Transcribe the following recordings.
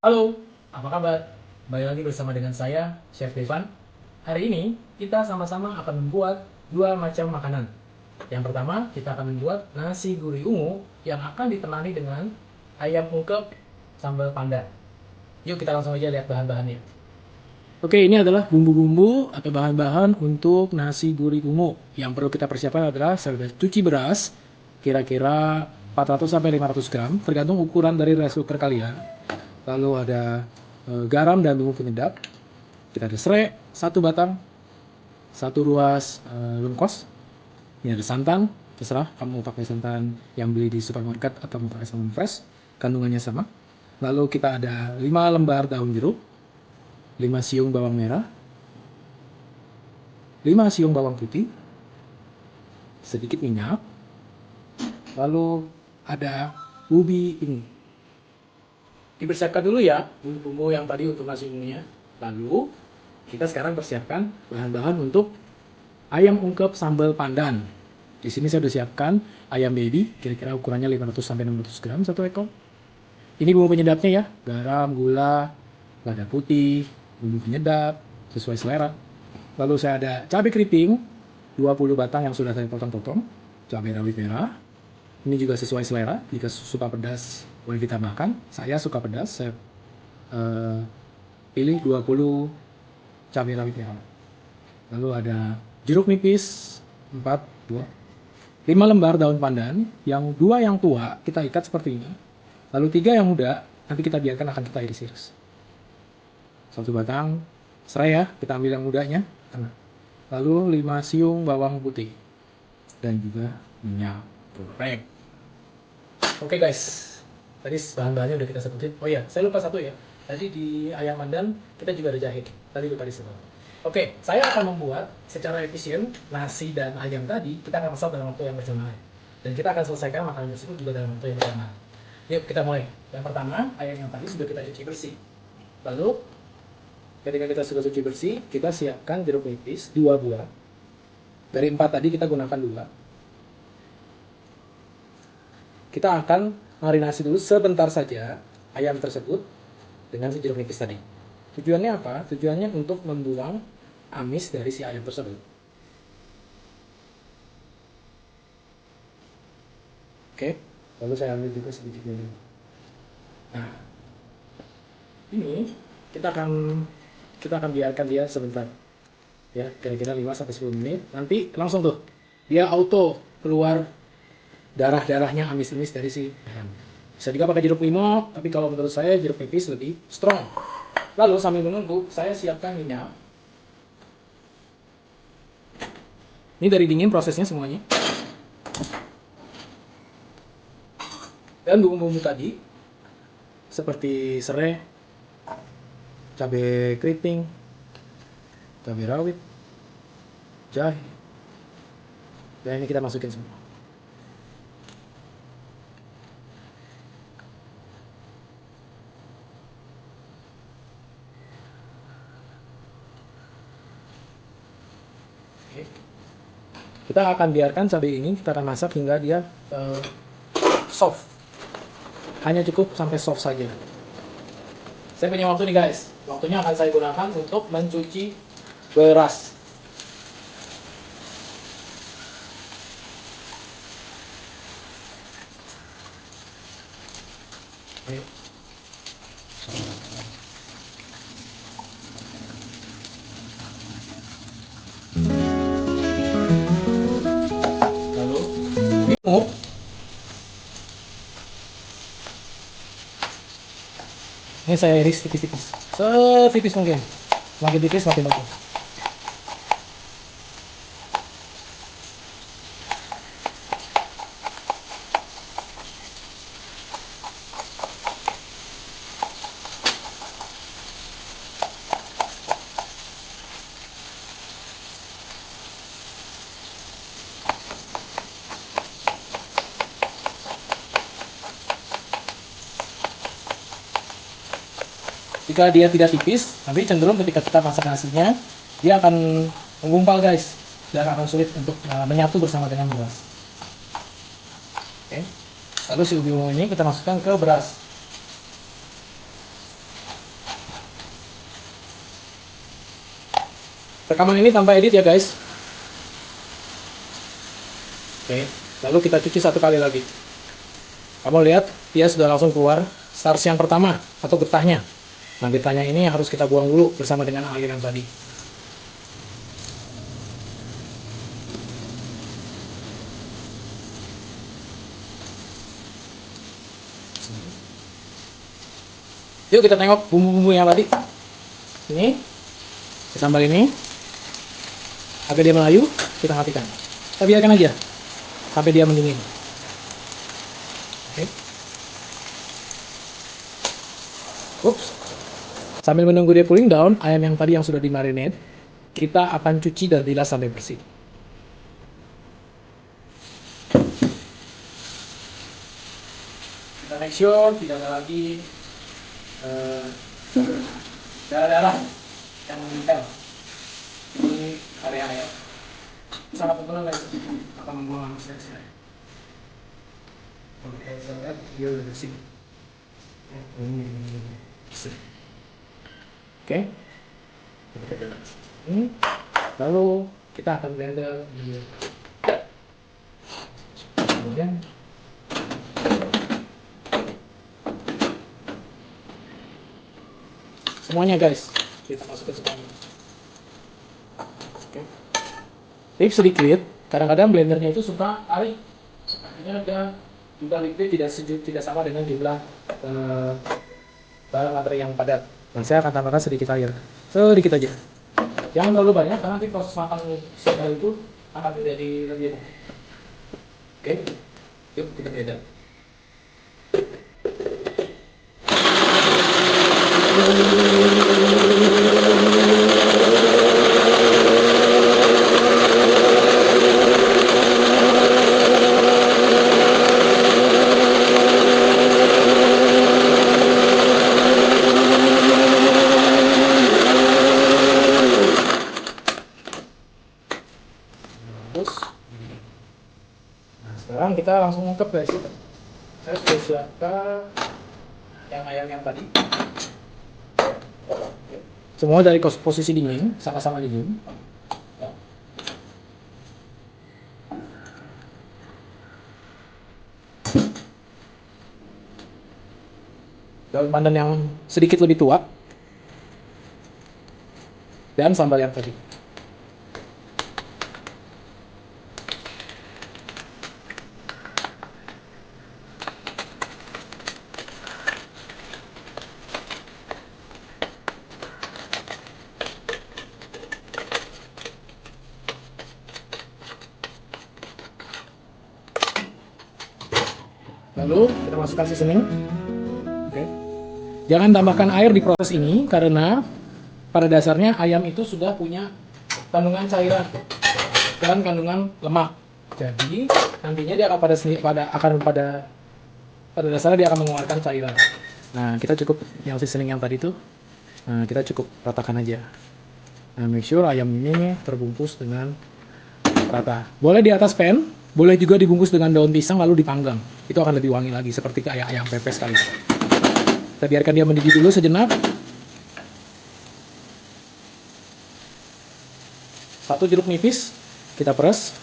Halo, apa kabar? Kembali lagi bersama dengan saya, Chef Devan. Hari ini kita sama-sama akan membuat dua macam makanan. Yang pertama, kita akan membuat nasi gurih ungu yang akan ditemani dengan ayam ungkep sambal pandan. Yuk kita langsung aja lihat bahan-bahannya. Oke, ini adalah bumbu-bumbu atau bahan-bahan untuk nasi gurih ungu. Yang perlu kita persiapkan adalah saya sudah cuci beras, kira-kira 400 sampai 500 gram, tergantung ukuran dari rice cooker kalian. Lalu ada garam dan bumbu penyedap. Kita ada serai, satu batang, satu ruas lengkos. Ini ada santan, terserah kamu mau pakai santan yang beli di supermarket atau mau pakai santan fresh, kandungannya sama. Lalu kita ada 5 lembar daun jeruk, 5 siung bawang merah, 5 siung bawang putih, sedikit minyak, lalu ada ubi ini. Dipersiapkan dulu ya bumbu-bumbu yang tadi untuk nasi ungunya. Lalu kita sekarang persiapkan bahan-bahan untuk ayam ungkep sambal pandan. Di sini saya sudah siapkan ayam baby, kira-kira ukurannya 500 sampai 600 gram satu ekor. Ini bumbu penyedapnya ya, garam, gula, lada putih, bumbu penyedap sesuai selera. Lalu saya ada cabai keriting 20 batang yang sudah saya potong-potong, cabai rawit merah. Ini juga sesuai selera, jika suka pedas boleh ditambahkan. Saya suka pedas, saya pilih 20 cabai rawit merah. Lalu ada jeruk nipis 4 buah, 5 lembar daun pandan, yang 2 yang tua kita ikat seperti ini. Lalu 3 yang muda nanti kita biarkan akan kita iris-iris. 1 batang serai ya, kita ambil yang mudanya. Lalu 5 siung bawang putih dan juga minyak goreng. Oke guys, tadi bahan-bahannya udah kita sebutin. Oh iya, saya lupa satu ya. Tadi di ayam pandan kita juga ada jahe. Tadi lupa disebut. Oke, saya akan membuat secara efisien nasi dan ayam tadi. Kita akan masak dalam waktu yang bersamaan. Dan kita akan selesaikan makanan tersebut juga dalam waktu yang bersamaan. Yuk kita mulai. Yang pertama, ayam yang tadi sudah kita cuci bersih. Lalu, ketika kita sudah cuci bersih, kita siapkan jeruk nipis 2 buah. Dari 4 tadi kita gunakan 2. Kita akan marinasi dulu sebentar saja ayam tersebut dengan si jeruk nipis tadi. Tujuannya apa? Tujuannya untuk membuang amis dari si ayam tersebut. Oke, lalu saya ambil juga sedikit ini. Nah, ini kita akan biarkan dia sebentar. Ya, kira-kira 5 sampai 10 menit. Nanti langsung tuh dia auto keluar darah-darahnya amis-amis dari si ayam. Bisa juga pakai jeruk limau, tapi kalau menurut saya jeruk nipis lebih strong. Lalu sambil menunggu, saya siapkan minyak. Ini dari dingin prosesnya semuanya. Dan bumbu-bumbu tadi, seperti serai, cabai keriting, cabai rawit, jahe. Dan ini kita masukin semua. Kita akan biarkan cabai ini, kita akan masak hingga dia soft. Hanya cukup sampai soft saja. Saya punya waktu nih guys. Waktunya akan saya gunakan untuk mencuci beras. Oke. Lalu, ini saya iris tipis-tipis, setipis mungkin. Makin tipis makin bagus. Jika dia tidak tipis, nanti cenderung ketika kita masak nasinya, dia akan menggumpal guys, dan akan sulit untuk menyatu bersama dengan beras. Oke. Lalu si ubi ungu ini kita masukkan ke beras. Rekaman ini tanpa edit ya guys. Oke, lalu kita cuci satu kali lagi. Kamu lihat dia sudah langsung keluar stars yang pertama atau getahnya. Nah, getahnya ini harus kita buang dulu bersama dengan air yang tadi. Yuk kita tengok bumbu-bumbu yang tadi. Ini kita tambah ini. Agar dia melayu, kita matikan. Kita biarkan aja sampai dia mendingin. Oke. Ups. Sambil menunggu dia cooling down, ayam yang tadi yang sudah dimarinate, kita akan cuci dan bilas sampai bersih. Kita make sure tidak ada lagi darah-darah yang menempel di area ayam. Sangat tentunya guys, akan membuang sia-sia. Oke, saya lihat dia udah bersih. Oke. Lalu kita akan blender. Kemudian semuanya guys, kita masukkan semuanya. Oke. Tips sedikit, kadang-kadang blendernya itu suka tarik. Artinya ada jumlah liquid tidak sama dengan jumlah bahan materi yang padat. Dan saya akan tambahkan sedikit air, sedikit aja. Jangan terlalu banyak karena nanti proses makan soda itu akan menjadi lebih. Oke, yuk kita beda. Sekarang kita langsung ungkep guys. Saya sudah siapkan yang ayam yang tadi. Semua dari posisi dingin, sama-sama dingin. Daun pandan yang sedikit lebih tua. Dan sambal yang tadi. Lalu kita masukkan seasoning. Oke. Jangan tambahkan air di proses ini karena pada dasarnya ayam itu sudah punya kandungan cairan dan kandungan lemak. Jadi nantinya dia akan pada dasarnya dia akan mengeluarkan cairan. Nah, kita cukup yang seasoning yang tadi itu, kita cukup ratakan aja. Nah, make sure ayam ini terbungkus dengan rata. Boleh di atas pan, boleh juga dibungkus dengan daun pisang lalu dipanggang. Itu akan lebih wangi lagi, seperti kayak ayam pepes kali. Kita biarkan dia mendidih dulu sejenak. 1 jeruk nipis kita peres.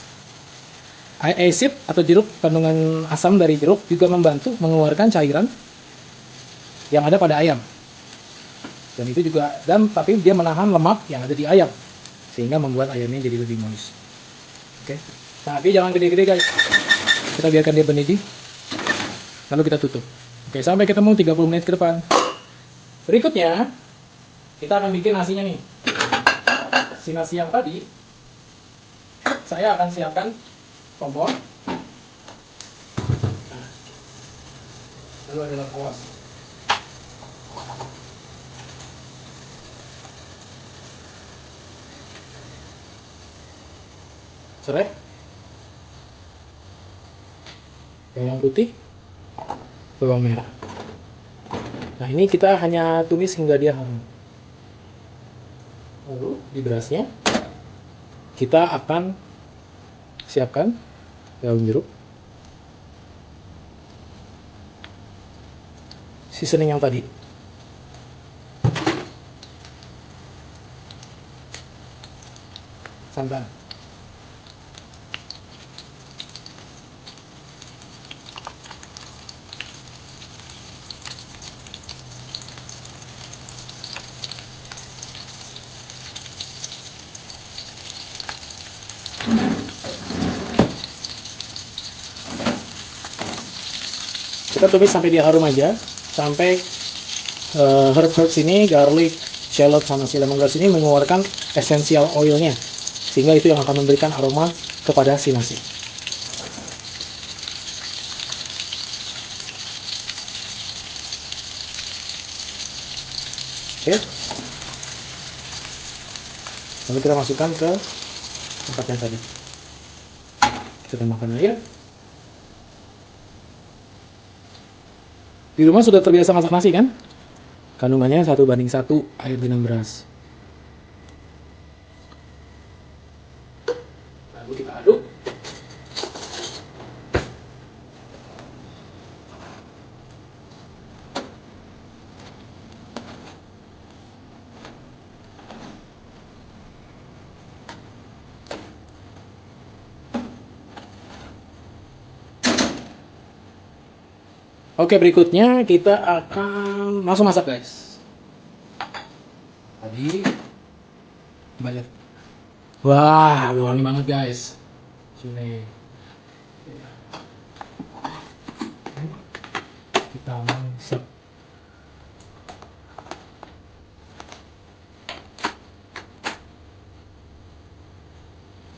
Acid atau jeruk, kandungan asam dari jeruk juga membantu mengeluarkan cairan yang ada pada ayam. Dan itu juga, tapi dia menahan lemak yang ada di ayam sehingga membuat ayamnya jadi lebih moist. Oke. Tapi jangan gede-gede guys. Kita biarkan dia mendidih. Lalu kita tutup. Oke, sampai ketemu 30 menit ke depan. Berikutnya kita akan bikin nasinya nih. Si nasi yang tadi saya akan siapkan kompor. Lalu ada lengkuas. Serai. Bawang putih. Bawang merah. Nah, ini kita hanya tumis hingga dia harum. Lalu di berasnya kita akan siapkan daun jeruk, seasoning yang tadi, santan. Kita tumis sampai dia harum aja, sampai herbs ini, garlic, shallot sama si lemongrass ini mengeluarkan essential oilnya, sehingga itu yang akan memberikan aroma kepada si nasi. Oke, lalu kita masukkan ke tempat yang tadi. Kita tambahkan air. Di rumah sudah terbiasa masak nasi kan? Kandungannya 1:1 air dengan beras. Lalu kita aduk. Oke, berikutnya kita akan langsung masak, guys. Tadi banyak. Wah, wangi banget, guys. Sini. Kita masak.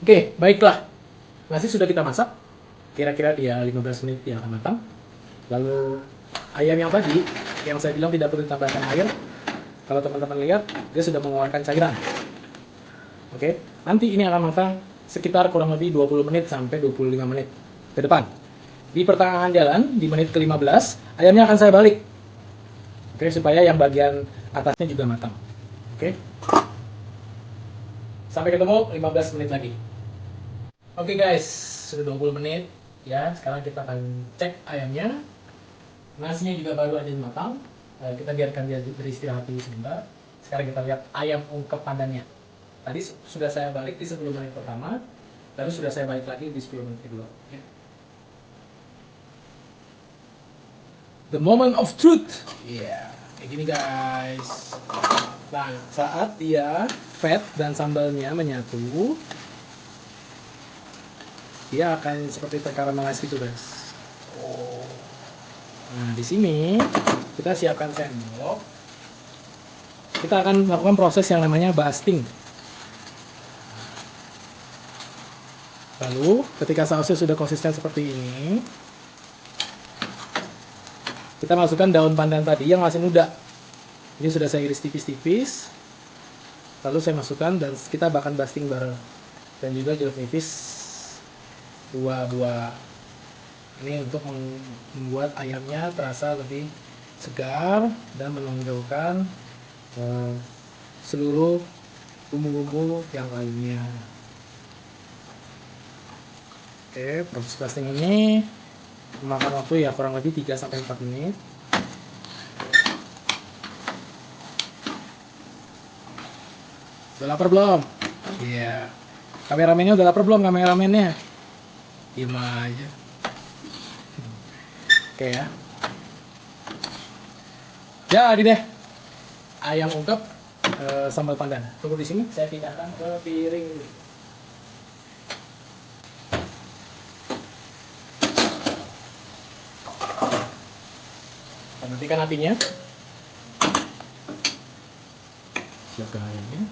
Oke, baiklah. Nasi sudah kita masak. Kira-kira dia 15 menit dia akan matang. Lalu ayam yang tadi, yang saya bilang tidak perlu ditambahkan air. Kalau teman-teman lihat, dia sudah mengeluarkan cairan. Oke, nanti ini akan matang sekitar kurang lebih 20 menit sampai 25 menit ke depan. Di pertengahan jalan, di menit ke-15, ayamnya akan saya balik. Oke, supaya yang bagian atasnya juga matang. Oke. Sampai ketemu 15 menit lagi. Oke guys, sudah 20 menit. Ya, sekarang kita akan cek ayamnya. Nasinya juga baru aja matang. Kita biarkan dia beristirahat dulu sebentar. Sekarang kita lihat ayam ungkep pandannya. Tadi sudah saya balik di 10 menit pertama, lalu sudah saya balik lagi di 10 menit kedua. Okay. The moment of truth. Yeah, kayak gini guys. Nah, saat dia fat dan sambalnya menyatu, dia akan seperti terkaramelize gitu guys. Nah, di sini kita siapkan sendok. Kita akan melakukan proses yang namanya basting. Lalu, ketika sausnya sudah konsisten seperti ini, kita masukkan daun pandan tadi yang masih muda. Ini sudah saya iris tipis-tipis. Lalu saya masukkan dan kita bahkan basting bareng. Dan juga jeruk nipis 2 buah. Ini untuk membuat ayamnya terasa lebih segar dan menonjolkan seluruh bumbu-bumbu yang lainnya. Oke, proses basting ini memakan waktu ya kurang lebih 3-4 menit. Udah lapar belum? Iya. Kameramennya udah lapar belum kameramennya? Diam aja. Oke ya. Jadi deh. Ayam ungkep sambal pandan. Tunggu di sini, saya pindahkan ke piring dulu. Matikan apinya. Siapkan ayamnya.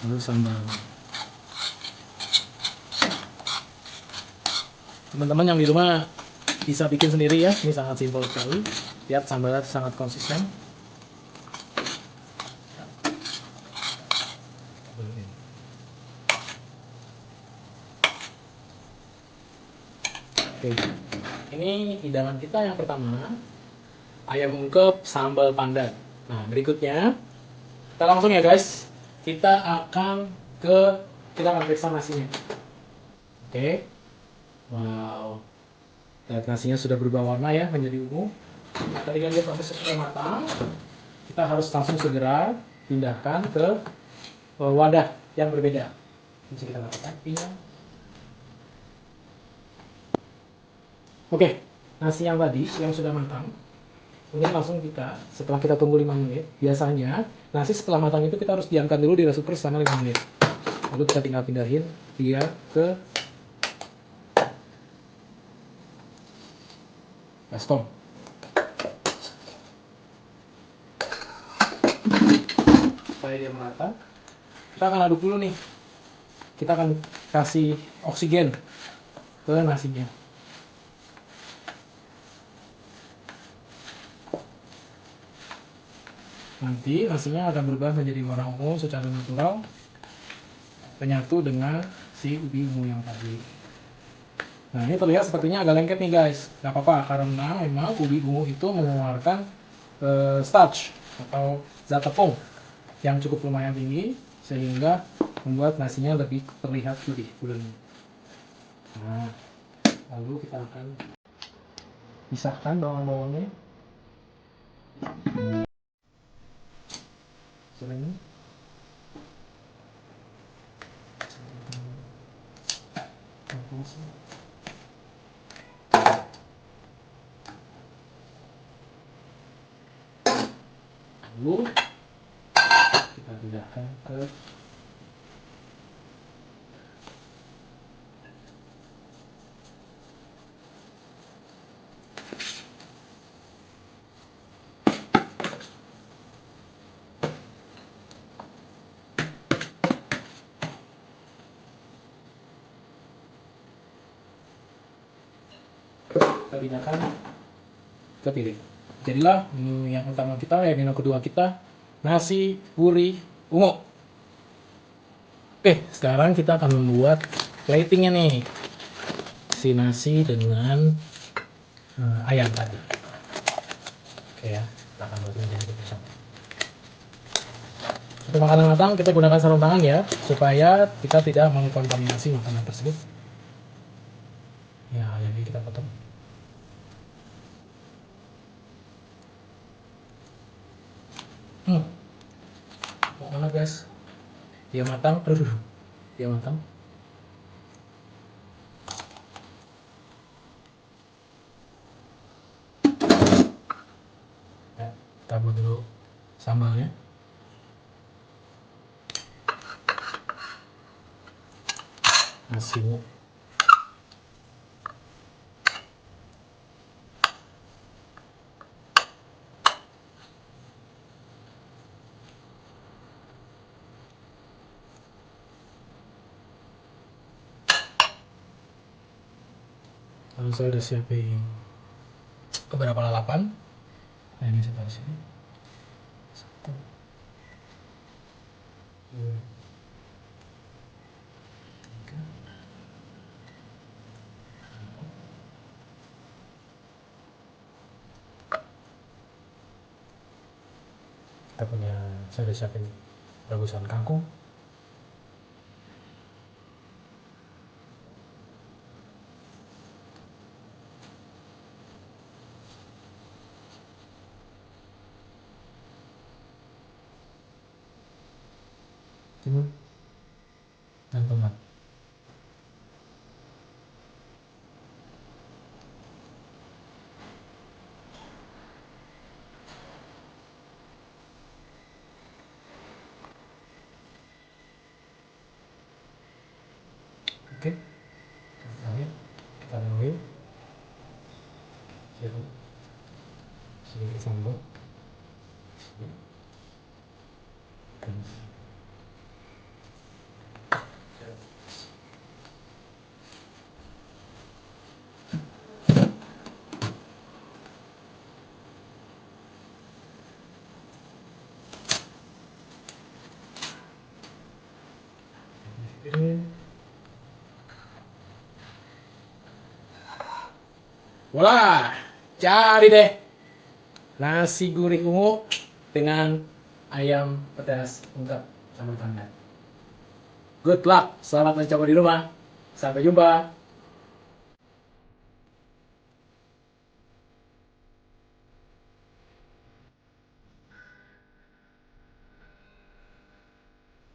Lalu sambal. Teman-teman yang di rumah bisa bikin sendiri ya, ini sangat simpel sekali. Lihat sambalnya sangat konsisten. Oke, ini hidangan kita yang pertama, ayam ungkep sambal pandan. Nah, berikutnya kita langsung ya guys, kita akan periksa nasinya. Oke, Wow, lihat nasinya sudah berubah warna ya, menjadi ungu. Nah, ketika dia proses setengah matang, kita harus langsung segera pindahkan ke wadah yang berbeda. Bisa kita lakukan pindah. Oke, nasi yang tadi yang sudah matang, kemudian langsung kita, setelah kita tunggu 5 menit, biasanya nasi setelah matang itu kita harus diamkan dulu di rice cooker selama 5 menit. Lalu kita tinggal pindahin dia ke baskom. Supaya dia merata, kita akan aduk dulu nih. Kita akan kasih oksigen ke nasinya. Nanti nasinya akan berubah menjadi warna ungu secara natural, menyatu dengan si ubi ungu yang tadi. Nah, ini terlihat sepertinya agak lengket nih guys. Gak apa-apa, karena memang ubi ungu itu mengeluarkan starch atau zat tepung yang cukup lumayan tinggi, sehingga membuat nasinya lebih terlihat lebih pulen. Nah, lalu kita akan pisahkan bawang-bawangnya. Selain lalu kita pindahkan ke kita pindahkan ke piring. Jadilah menu yang utama kita, menu kedua kita, nasi gurih ungu. Oke, sekarang kita akan membuat platingnya nih, si nasi dengan ayam tadi. Oke ya, kita akan buat menjadi bersama. Untuk makanan matang kita gunakan sarung tangan ya, supaya kita tidak mengkontaminasi makanan tersebut. Ya, jadi kita potong. Mana guys? Dia matang, dia matang. Ya, kita buat dulu sambalnya. Nasinya. Lalu saya udah siapin beberapa lalapan. Nah, ini saya taruh sini. 1, 2, 3. Kita punya, saya udah siapin rebusan kangkung. Timun dan tomat. Oke, terakhir kita tuangin sirup, sedikit sambal, dan Wah, jadi deh nasi gurih ungu dengan ayam pedas lengkap sambal pandan. Good luck, selamat mencoba di rumah. Sampai jumpa.